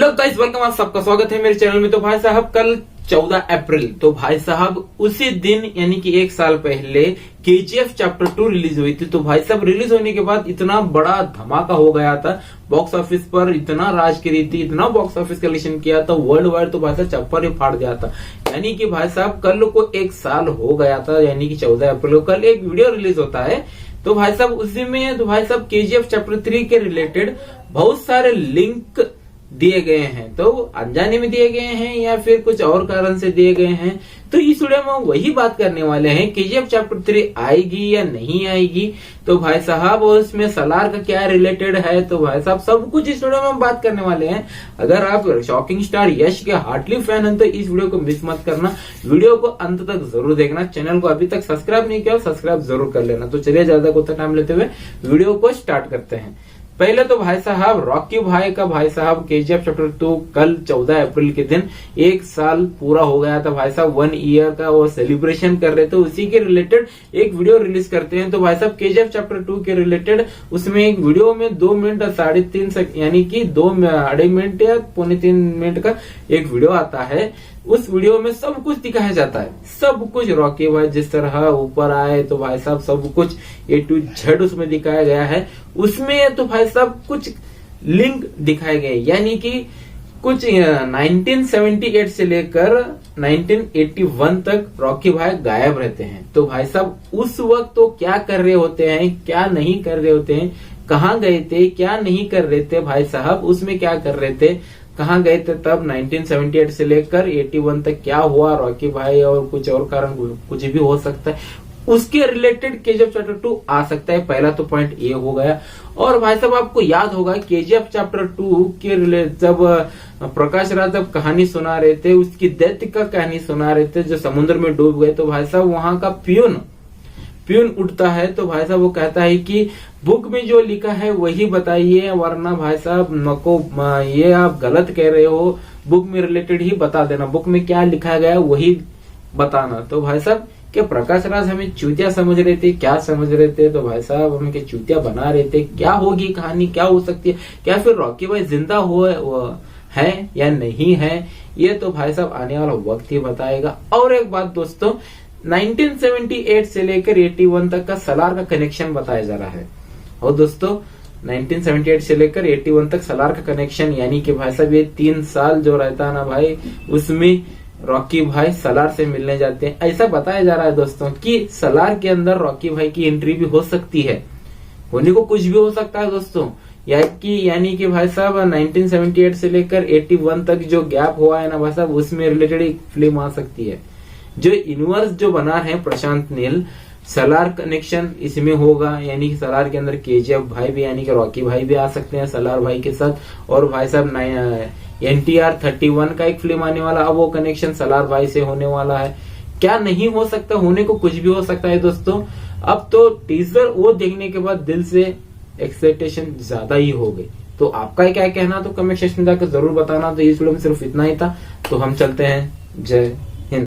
Hello guys, welcome. आप सबका स्वागत है मेरे चैनल में। तो भाई साहब कल 14 अप्रैल, तो भाई साहब उसी दिन यानी कि एक साल पहले केजीएफ चैप्टर 2 रिलीज हुई थी। तो भाई साहब रिलीज होने के बाद इतना बड़ा धमाका हो गया था, बॉक्स ऑफिस पर इतना राज करी थी, इतना बॉक्स ऑफिस कलेक्शन किया था वर्ल्ड वाइड। तो भाई साहब चप्पल ही फाड़ दिया था। यानी कि भाई साहब कल को एक साल हो गया था, यानी कि 14 अप्रैल को कल एक वीडियो रिलीज होता है। तो भाई साहब उसी में तो भाई साहब केजीएफ चैप्टर 3 के रिलेटेड बहुत सारे लिंक दिए गए हैं। तो अनजाने में दिए गए हैं या फिर कुछ और कारण से दिए गए हैं। तो इस वीडियो में हम वही बात करने वाले हैं, केजीएफ चैप्टर 3 आएगी या नहीं आएगी। तो भाई साहब उसमें सलार का क्या रिलेटेड है, तो भाई साहब सब कुछ इस वीडियो में हम बात करने वाले हैं। अगर आप शॉकिंग स्टार यश के हार्टली फैन हैं तो इस वीडियो को मिस मत करना, वीडियो को अंत तक जरूर देखना। चैनल को अभी तक सब्सक्राइब नहीं किया, सब्सक्राइब जरूर कर लेना। तो चलिए ज्यादा को टाइम लेते हुए वीडियो को स्टार्ट करते हैं। पहले तो भाई साहब रॉकी भाई का भाई साहब केजीएफ चैप्टर 2 कल 14 अप्रैल के दिन एक साल पूरा हो गया था। भाई साहब 1 ईयर का वो सेलिब्रेशन कर रहे थे, उसी के रिलेटेड एक वीडियो रिलीज करते हैं। तो भाई साहब केजीएफ चैप्टर 2 के रिलेटेड उसमें एक वीडियो में 2 मिनट और 3.5 यानी कि 2.5 मिनट या 3.25 मिनट का एक वीडियो आता है। उस वीडियो में सब कुछ दिखाया जाता है, सब कुछ रॉकी भाई जिस तरह ऊपर आए तो भाई साहब सब कुछ A to Z उसमें दिखाया गया है। उसमें तो भाई साहब कुछ लिंक दिखाए गए, यानी कि कुछ 1978 से लेकर 1981 तक रॉकी भाई गायब रहते हैं। तो भाई साहब उस वक्त तो क्या कर रहे होते हैं, क्या नहीं कर रहे होते हैं, कहाँ गए थे, क्या नहीं कर रहे थे, भाई साहब उसमें क्या कर रहे थे, कहाँ गए थे तब 1978 से लेकर 81 तक क्या हुआ रॉकी भाई, और कुछ और कारण कुछ भी हो सकता है, उसके रिलेटेड केजीएफ चैप्टर 2 आ सकता है। पहला तो पॉइंट ये हो गया। और भाई साहब आपको याद होगा केजीएफ चैप्टर 2 के रिलेटेड जब प्रकाश राज जब कहानी सुना रहे थे, उसकी डेथ का कहानी सुना रहे थे, जो समुद्र में डूब गए। तो भाई साहब वहां का प्यून उठता है। तो भाई साहब वो कहता है कि बुक में जो लिखा है वही बताइए, वरना भाई साहब नको, ये आप गलत कह रहे हो, बुक में रिलेटेड ही बता देना, बुक में क्या लिखा गया वही बताना। तो भाई साहब क्या प्रकाश राज हमें चूतिया समझ रहे थे, क्या समझ रहे थे? तो भाई साहब हमें क्या चूतिया बना रहे थे? क्या होगी कहानी, क्या हो सकती है, क्या फिर रॉकी भाई जिंदा है या नहीं है, ये तो भाई साहब आने वाला वक्त ही बताएगा। और एक बात दोस्तों, 1978 से लेकर 81 तक का सलार का कनेक्शन बताया जा रहा है। और दोस्तों 1978 से लेकर 81 तक सलार का कनेक्शन, यानी कि भाई साहब ये 3 साल जो रहता है ना भाई, उसमें रॉकी भाई सलार से मिलने जाते हैं। ऐसा बताया जा रहा है दोस्तों कि सलार के अंदर रॉकी भाई की एंट्री भी हो सकती है, होने को कुछ भी हो सकता है दोस्तों। यानी कि भाई साहब 1978 से लेकर 81 तक जो गैप हुआ है ना भाई साहब, उसमें रिलेटेड एक फिल्म आ सकती है। जो यूनिवर्स जो बना है प्रशांत नील, सलार कनेक्शन इसमें होगा, यानी कि सलार के अंदर केजीएफ भाई भी यानी कि रॉकी भाई भी आ सकते हैं सलार भाई के साथ। और भाई साहब NTR 31 का एक फिल्म आने वाला, अब वो कनेक्शन सलार भाई से होने वाला है। क्या नहीं हो सकता, होने को कुछ भी हो सकता है दोस्तों। अब तो टीजर वो देखने के बाद दिल से एक्साइटेशन ज्यादा ही हो गई। तो आपका क्या कहना, तो कमेंट सेक्शन में जाकर जरूर बताना। तो इस वीडियो में सिर्फ इतना ही था, तो हम चलते हैं। जय